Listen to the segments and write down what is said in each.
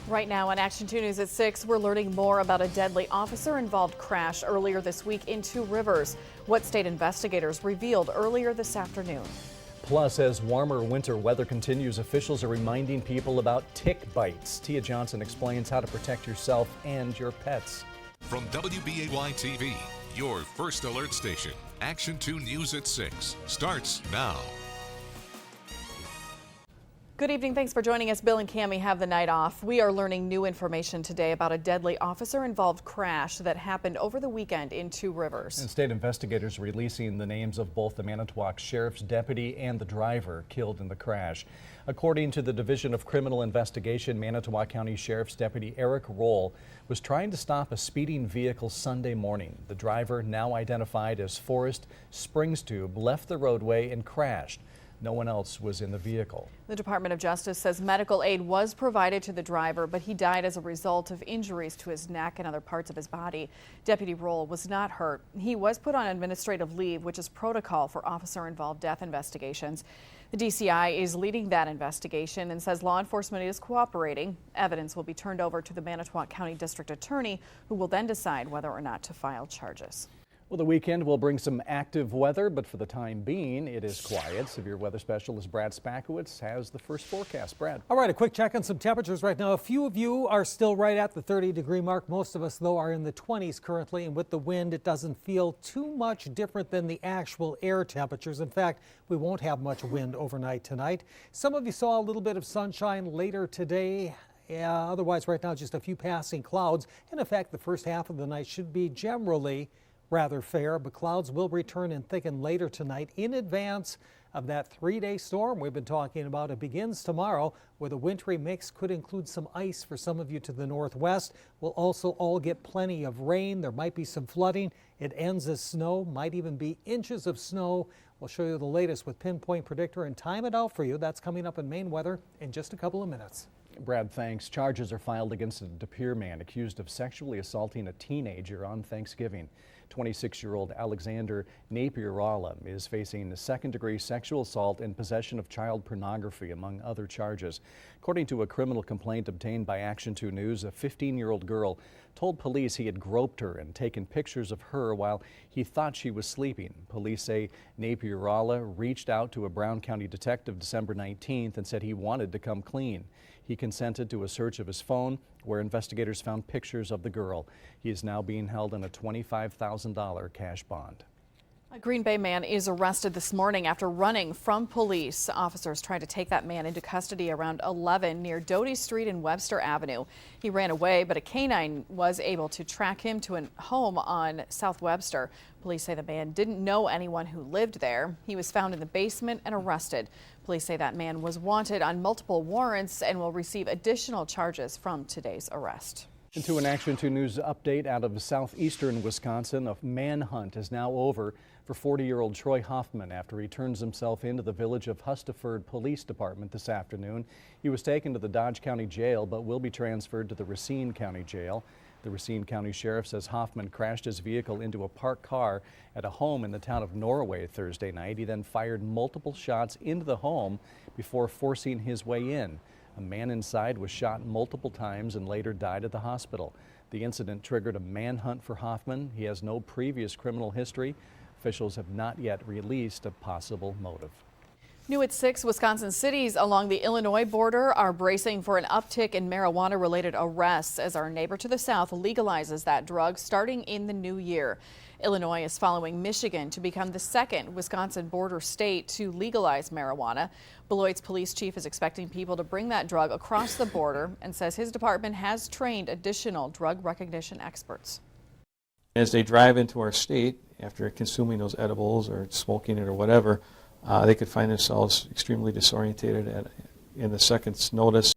Right now on Action 2 News at 6, we're learning more about a deadly officer-involved crash earlier this week in Two Rivers. What state investigators revealed earlier this afternoon. Plus, as warmer winter weather continues, officials are reminding people about tick bites. Tia Johnson explains how to protect yourself and your pets. From WBAY TV, your first alert station, Action 2 News at 6 starts now. Good evening. Thanks for joining us. Bill and Cammie have the night off. We are learning new information today about a deadly officer-involved crash that happened over the weekend in Two Rivers. And state investigators releasing the names of both the Manitowoc Sheriff's deputy and the driver killed in the crash. According to the Division of Criminal Investigation, Manitowoc County Sheriff's Deputy Eric Roll was trying to stop a speeding vehicle Sunday morning. The driver, now identified as Forrest Springstube, left the roadway and crashed. No one else was in the vehicle. The Department of Justice says medical aid was provided to the driver, but he died as a result of injuries to his neck and other parts of his body. Deputy Roll was not hurt. He was put on administrative leave, which is protocol for officer-involved death investigations. The DCI is leading that investigation and says law enforcement is cooperating. Evidence will be turned over to the Manitowoc County District Attorney, who will then decide whether or not to file charges. Well, the weekend will bring some active weather, but for the time being, it is quiet. Severe weather specialist Brad Spakowitz has the first forecast. Brad. All right, a quick check on some temperatures right now. A few of you are still right at the 30-degree mark. Most of us, though, are in the 20s currently, and with the wind, it doesn't feel too much different than the actual air temperatures. In fact, we won't have much wind overnight tonight. Some of you saw a little bit of sunshine later today. Otherwise, right now, just a few passing clouds. And in fact, the first half of the night should be generally rather fair, but clouds will return and thicken later tonight in advance of that three-day storm we've been talking about. It begins tomorrow, where the wintry mix could include some ice for some of you to the northwest. We'll also all get plenty of rain. There might be some flooding. It ends as snow, might even be inches of snow. We'll show you the latest with Pinpoint Predictor and time it out for you. That's coming up in Maine weather in just a couple of minutes. Brad, thanks. Charges are filed against a De Pere man accused of sexually assaulting a teenager on Thanksgiving. 26-year-old Alexander Napierala is facing second-degree sexual assault and possession of child pornography, among other charges. According to a criminal complaint obtained by Action 2 News, a 15-year-old girl told police he had groped her and taken pictures of her while he thought she was sleeping. Police say Napierala reached out to a Brown County detective December 19th and said he wanted to come clean. He consented to a search of his phone, where investigators found pictures of the girl. He is now being held on a $25,000 cash bond. A Green Bay man is arrested this morning after running from police. Officers tried to take that man into custody around 11 near Doty Street and Webster Avenue. He ran away, but a canine was able to track him to a home on South Webster. Police say the man didn't know anyone who lived there. He was found in the basement and arrested. Police say that man was wanted on multiple warrants and will receive additional charges from today's arrest. Into an Action 2 News update out of southeastern Wisconsin. A manhunt is now over for 40-year-old Troy Hoffman after he turns himself into the village of Hustaford Police Department this afternoon. He was taken to the Dodge County Jail but will be transferred to the Racine County Jail. The Racine County Sheriff says Hoffman crashed his vehicle into a parked car at a home in the town of Norway Thursday night. He then fired multiple shots into the home before forcing his way in. A man inside was shot multiple times and later died at the hospital. The incident triggered a manhunt for Hoffman. He has no previous criminal history. Officials have not yet released a possible motive. New at 6, Wisconsin cities along the Illinois border are bracing for an uptick in marijuana-related arrests as our neighbor to the south legalizes that drug starting in the new year. Illinois is following Michigan to become the second Wisconsin border state to legalize marijuana. Beloit's police chief is expecting people to bring that drug across the border and says his department has trained additional drug recognition experts. As they drive into our state after consuming those edibles or smoking it or whatever, they could find themselves extremely disorientated in the second's notice.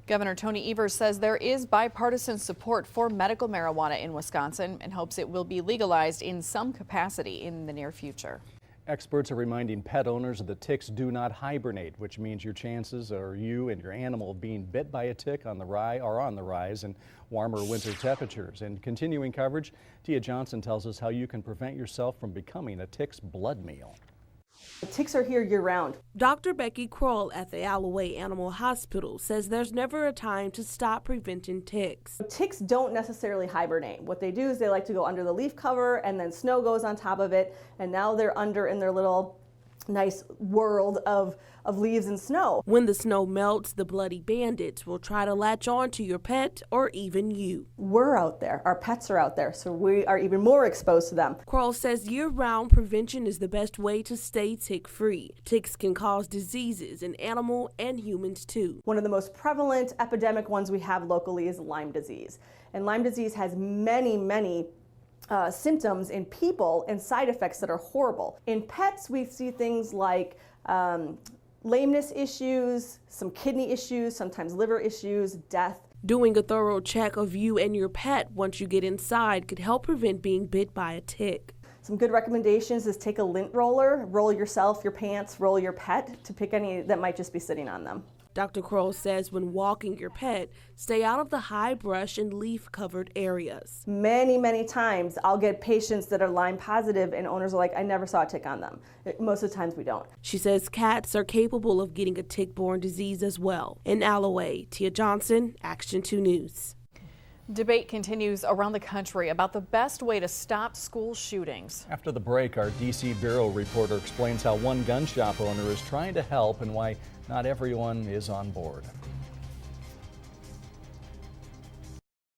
Governor Tony Evers says there is bipartisan support for medical marijuana in Wisconsin and hopes it will be legalized in some capacity in the near future. Experts are reminding pet owners that ticks do not hibernate, which means your chances are you and your animal being bit by a tick on the rise in warmer winter temperatures. In continuing coverage, Tia Johnson tells us how you can prevent yourself from becoming a tick's blood meal. ticks are here year-round. Dr. Becky Kroll at the Alloway Animal Hospital says there's never a time to stop preventing ticks. Ticks don't necessarily hibernate. What they do is they like to go under the leaf cover, and then snow goes on top of it, and now they're under in their little nice world of leaves and snow. When the snow melts, the bloody bandits will try to latch on to your pet or even you. We're out there, our pets are out there, so we are even more exposed to them. Kroll says year-round prevention is the best way to stay tick-free. Ticks can cause diseases in animal and humans too. One of the most prevalent epidemic ones we have locally is Lyme disease. And Lyme disease has many symptoms in people and side effects that are horrible. In pets, we see things like lameness issues, some kidney issues, sometimes liver issues, death. Doing a thorough check of you and your pet once you get inside could help prevent being bit by a tick. Some good recommendations is take a lint roller, roll yourself, your pants, roll your pet to pick any that might just be sitting on them. Dr. Kroll says when walking your pet, stay out of the high brush and leaf-covered areas. Many times I'll get patients that are Lyme positive and owners are like, I never saw a tick on them. Most of the times we don't. She says cats are capable of getting a tick-borne disease as well. In Alloway, Tia Johnson, Action 2 News. Debate continues around the country about the best way to stop school shootings. After the break, our D.C. Bureau reporter explains how one gun shop owner is trying to help and why not everyone is on board.